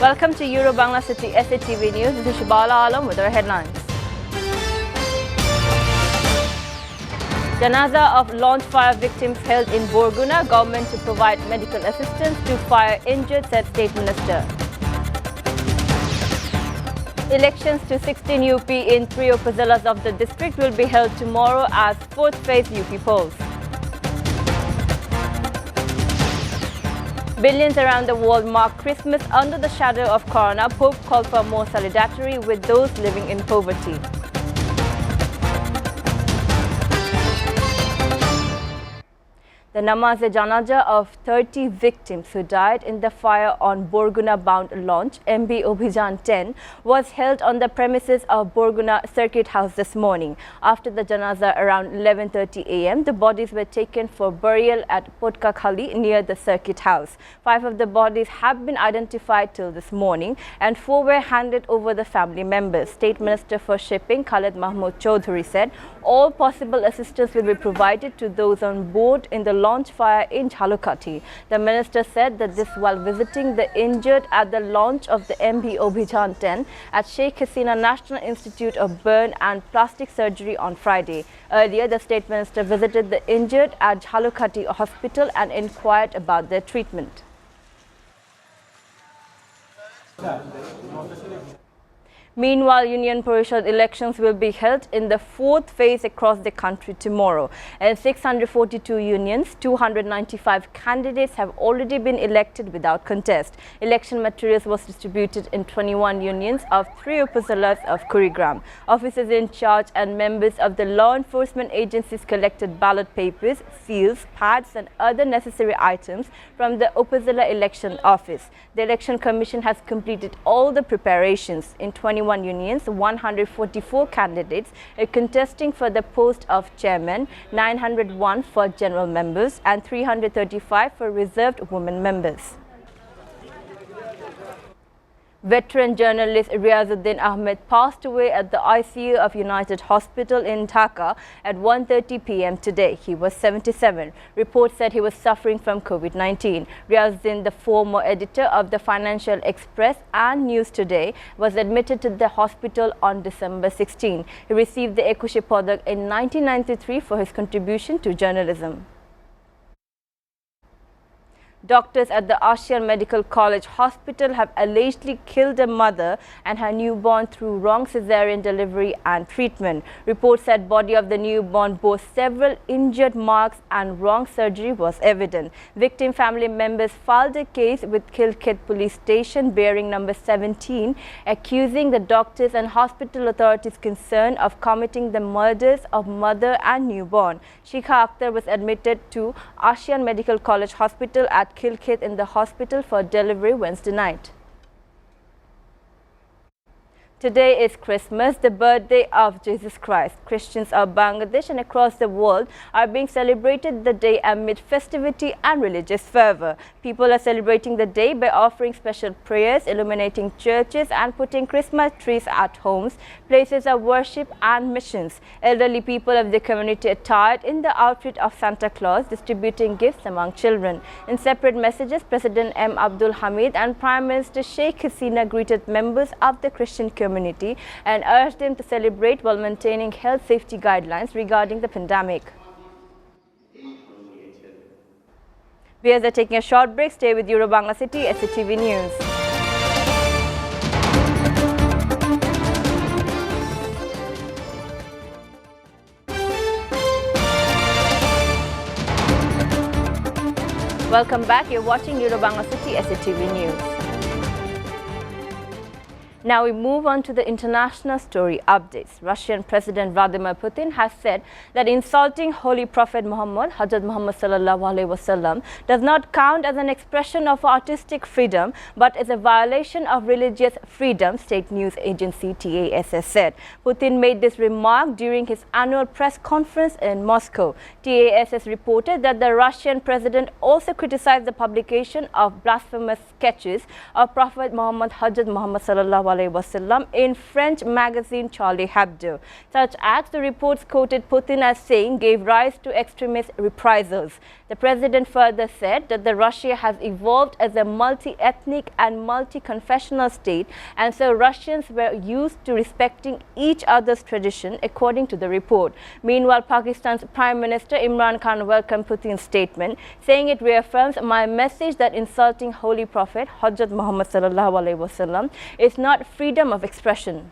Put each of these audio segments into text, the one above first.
Welcome to Euro Bangla City SATV News. This is Shabala Alam with our headlines. Janaza of launch fire victims held in Borguna. Government to provide medical assistance to fire injured, said State Minister. Elections to 16 UP in 3 upazilas of the district will be held tomorrow as 4th phase UP polls. Billions around the world mark Christmas under the shadow of Corona. Pope called for more solidarity with those living in poverty. The namaz-e-janaza of 30 victims who died in the fire on Borguna-bound launch MB Obhijan 10 was held on the premises of Borguna Circuit House this morning. After the janaza around 11:30 am, the bodies were taken for burial at Potkakhali near the Circuit House. 5 of the bodies have been identified till this morning and 4 were handed over the family members. State Minister for Shipping Khaled Mahmood Chaudhary said all possible assistance will be provided to those on board in the launch fire in Jhalukati. The minister said that this while visiting the injured at the launch of the MB Obhijan 10 at Sheikh Hasina National Institute of Burn and Plastic Surgery on Friday. Earlier, the state minister visited the injured at Jhalukati Hospital and inquired about their treatment. Meanwhile, Union Parishad elections will be held in the 4th phase across the country tomorrow. In 642 unions, 295 candidates have already been elected without contest. Election materials was distributed in 21 unions of 3 upazilas of Kurigram. Officers in charge and members of the law enforcement agencies collected ballot papers, seals, pads and other necessary items from the upazila election office. The Election Commission has completed all the preparations. In 21 unions, 144 candidates are contesting for the post of chairman, 901 for general members and 335 for reserved women members. Veteran journalist Riazuddin Ahmed passed away at the ICU of United Hospital in Dhaka at 1:30 p.m. today. He was 77. Reports said he was suffering from COVID-19. Riazuddin, the former editor of the Financial Express and News Today, was admitted to the hospital on December 16. He received the Ekushé Padak in 1993 for his contribution to journalism. Doctors at the Asian Medical College Hospital have allegedly killed a mother and her newborn through wrong cesarean delivery and treatment. Reports said body of the newborn bore several injured marks and wrong surgery was evident. Victim family members filed a case with Kilkit Police Station bearing number 17, accusing the doctors and hospital authorities concerned of committing the murders of mother and newborn. Shikha Akhtar was admitted to Asian Medical College Hospital at Kilkit in the hospital for delivery Wednesday night. Today is Christmas, the birthday of Jesus Christ. Christians of Bangladesh and across the world are being celebrated the day amid festivity and religious fervor. People are celebrating the day by offering special prayers, illuminating churches and putting Christmas trees at homes, places of worship and missions. Elderly people of the community attired in the outfit of Santa Claus distributing gifts among children. In separate messages, President M. Abdul Hamid and Prime Minister Sheikh Hasina greeted members of the Christian community and urged them to celebrate while maintaining health safety guidelines regarding the pandemic. Viewers are taking a short break. Stay with Euro Bangla City SATV News. Welcome back. You're watching Euro Bangla City SATV News. Now we move on to the international story updates. Russian President Vladimir Putin has said that insulting Holy Prophet Muhammad, Hazrat Muhammad sallallahu alaihi wasallam, does not count as an expression of artistic freedom, but as a violation of religious freedom, state news agency TASS said. Putin made this remark during his annual press conference in Moscow. TASS reported that the Russian president also criticized the publication of blasphemous sketches of Prophet Muhammad, Hazrat Muhammad sallallahu alaihi wasallam in French magazine Charlie Hebdo. Such acts, the reports quoted Putin as saying, gave rise to extremist reprisals. The president further said that Russia has evolved as a multi-ethnic and multi-confessional state, and so Russians were used to respecting each other's tradition, according to the report. Meanwhile, Pakistan's Prime Minister Imran Khan welcomed Putin's statement, saying it reaffirms my message that insulting Holy Prophet Hazrat Muhammad sallallahu alaihi wasallam is not freedom of expression.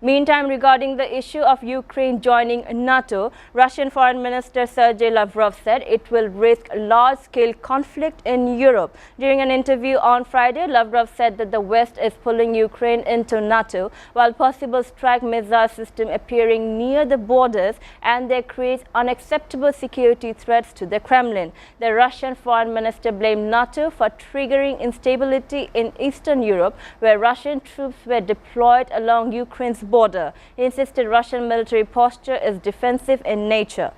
Meantime, regarding the issue of Ukraine joining NATO, Russian Foreign Minister Sergei Lavrov said it will risk large-scale conflict in Europe. During an interview on Friday, Lavrov said that the West is pulling Ukraine into NATO, while possible strike missile system appearing near the borders, and they create unacceptable security threats to the Kremlin. The Russian Foreign Minister blamed NATO for triggering instability in Eastern Europe, where Russian troops were deployed along Ukraine's border. He insisted Russian military posture is defensive in nature.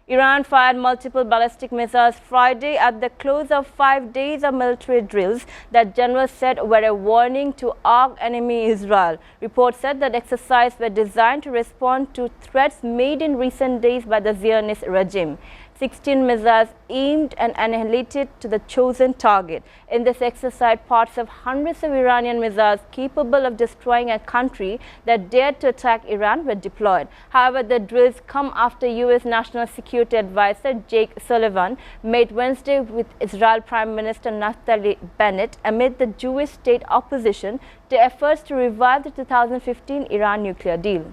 Iran fired multiple ballistic missiles Friday at the close of 5 days of military drills that generals said were a warning to arc enemy Israel. Reports said that exercises were designed to respond to threats made in recent days by the Zionist regime. 16 missiles aimed and annihilated to the chosen target. In this exercise, parts of hundreds of Iranian missiles capable of destroying a country that dared to attack Iran were deployed. However, the drills come after U.S. National Security Advisor Jake Sullivan met Wednesday with Israel Prime Minister Naftali Bennett amid the Jewish state opposition to efforts to revive the 2015 Iran nuclear deal.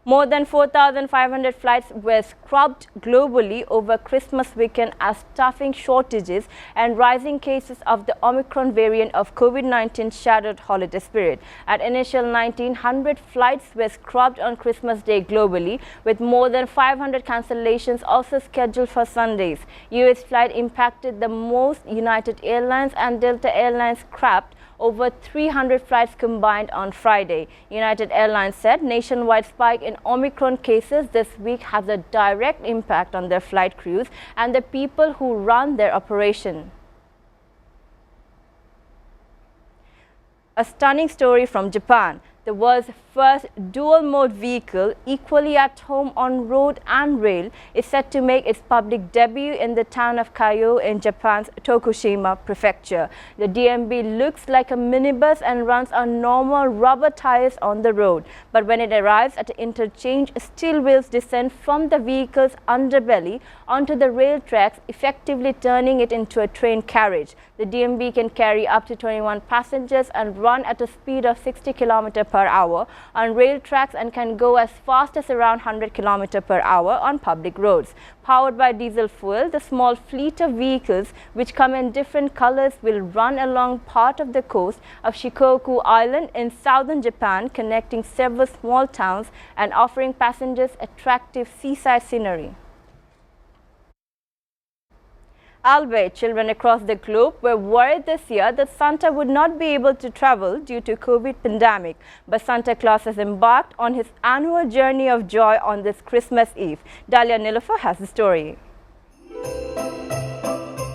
More than 4,500 flights were scrubbed globally over Christmas weekend as staffing shortages and rising cases of the Omicron variant of COVID-19 shattered holiday spirit. At initial 1,900 flights were scrubbed on Christmas Day globally, with more than 500 cancellations also scheduled for Sundays. US flight impacted the most. United Airlines and Delta Airlines scrapped over 300 flights combined on Friday. United Airlines said nationwide spike in Omicron cases this week has a direct impact on their flight crews and the people who run their operation. A stunning story from Japan. The world's first dual-mode vehicle, equally at home on road and rail, is set to make its public debut in the town of Kaiō in Japan's Tokushima prefecture. The DMB looks like a minibus and runs on normal rubber tires on the road. But when it arrives at the interchange, steel wheels descend from the vehicle's underbelly onto the rail tracks, effectively turning it into a train carriage. The DMB can carry up to 21 passengers and run at a speed of 60 km per hour on rail tracks and can go as fast as around 100 km per hour on public roads. Powered by diesel fuel, the small fleet of vehicles, which come in different colors, will run along part of the coast of Shikoku Island in southern Japan, connecting several small towns and offering passengers attractive seaside scenery. Albeit, children across the globe were worried this year that Santa would not be able to travel due to COVID pandemic. But Santa Claus has embarked on his annual journey of joy on this Christmas Eve. Dalia Nilofer has the story.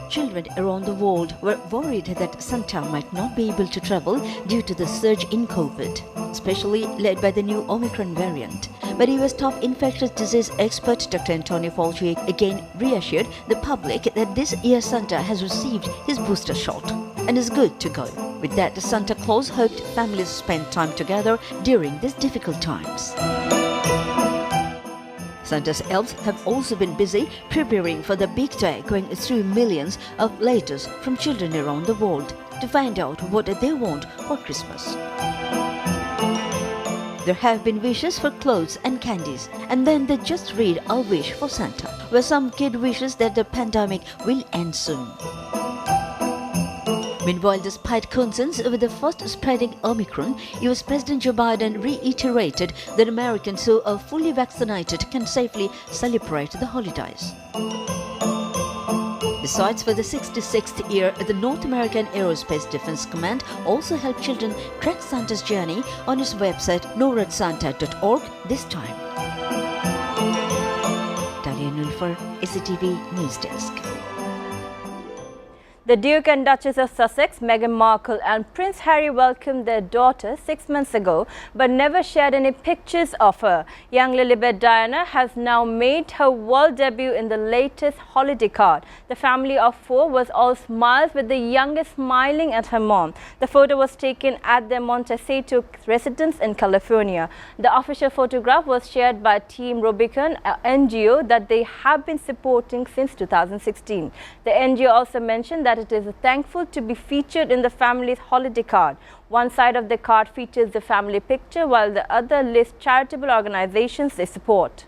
Children around the world were worried that Santa might not be able to travel due to the surge in COVID, especially led by the new Omicron variant. But US top infectious disease expert Dr. Anthony Fauci again reassured the public that this year Santa has received his booster shot and is good to go. With that, Santa Claus hoped families spend time together during these difficult times. Santa's elves have also been busy preparing for the big day, going through millions of letters from children around the world to find out what they want for Christmas. There have been wishes for clothes and candies, and then they just read a wish for Santa, where some kid wishes that the pandemic will end soon. Meanwhile, despite concerns over the fast spreading Omicron, US President Joe Biden reiterated that Americans who are fully vaccinated can safely celebrate the holidays. Besides, for the 66th year, the North American Aerospace Defense Command also helped children track Santa's journey on its website noradsanta.org this time. Dalia Nilofer. for SATV News Desk. The Duke and Duchess of Sussex, Meghan Markle and Prince Harry welcomed their daughter 6 months ago but never shared any pictures of her. Young Lilibet Diana has now made her world debut in the latest holiday card. The family of four was all smiles, with the youngest smiling at her mom. The photo was taken at their Montecito residence in California. The official photograph was shared by Team Rubicon, an NGO that they have been supporting since 2016. The NGO also mentioned that it is thankful to be featured in the family's holiday card. One side of the card features the family picture, while the other lists charitable organizations they support.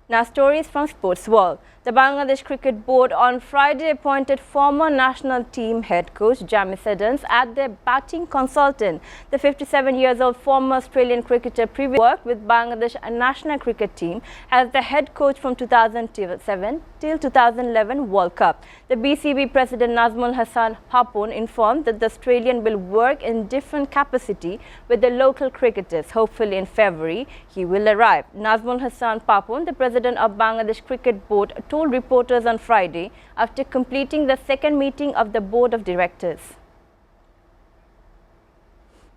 Now, stories from Sports World. The Bangladesh Cricket Board on Friday appointed former national team head coach James Adams as their batting consultant. The 57-year-old former Australian cricketer previously worked with Bangladesh national cricket team as the head coach from 2007 till 2011 World Cup. The BCB president Nazmul Hassan Papun informed that the Australian will work in different capacity with the local cricketers. Hopefully in February he will arrive. Nazmul Hassan Papun, the president of Bangladesh Cricket Board, told reporters on Friday after completing the second meeting of the board of directors.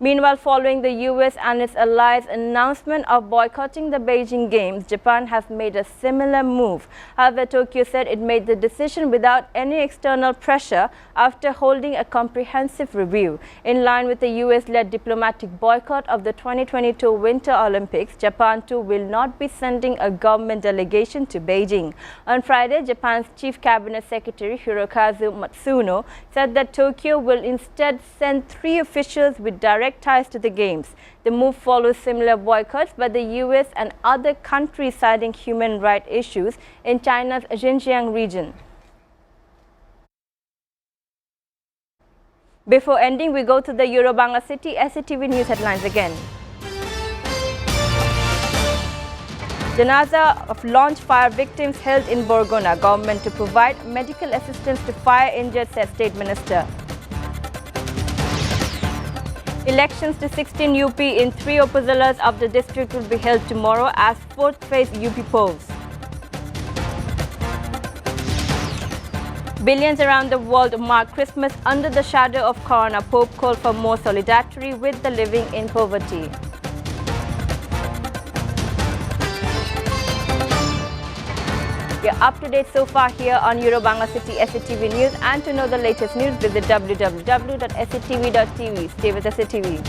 Meanwhile, following the US and its allies' announcement of boycotting the Beijing Games, Japan has made a similar move. However, Tokyo said it made the decision without any external pressure after holding a comprehensive review. In line with the US-led diplomatic boycott of the 2022 Winter Olympics, Japan too will not be sending a government delegation to Beijing. On Friday, Japan's Chief Cabinet Secretary Hirokazu Matsuno said that Tokyo will instead send 3 officials with direct ties to the Games. The move follows similar boycotts by the US and other countries citing human rights issues in China's Xinjiang region. Before ending, we go to the Euro-Bangla City SATV News headlines again. Janaza of launch fire victims held in Borgona. Government to provide medical assistance to fire injured, said State Minister. Elections to 16 UP in 3 upazilas of the district will be held tomorrow as 4th phase UP polls. Billions around the world mark Christmas under the shadow of Corona. Pope called for more solidarity with the living in poverty. You're up to date so far here on Euro-Bangla City SATV News, and to know the latest news, visit www.satv.tv. Stay with SATV.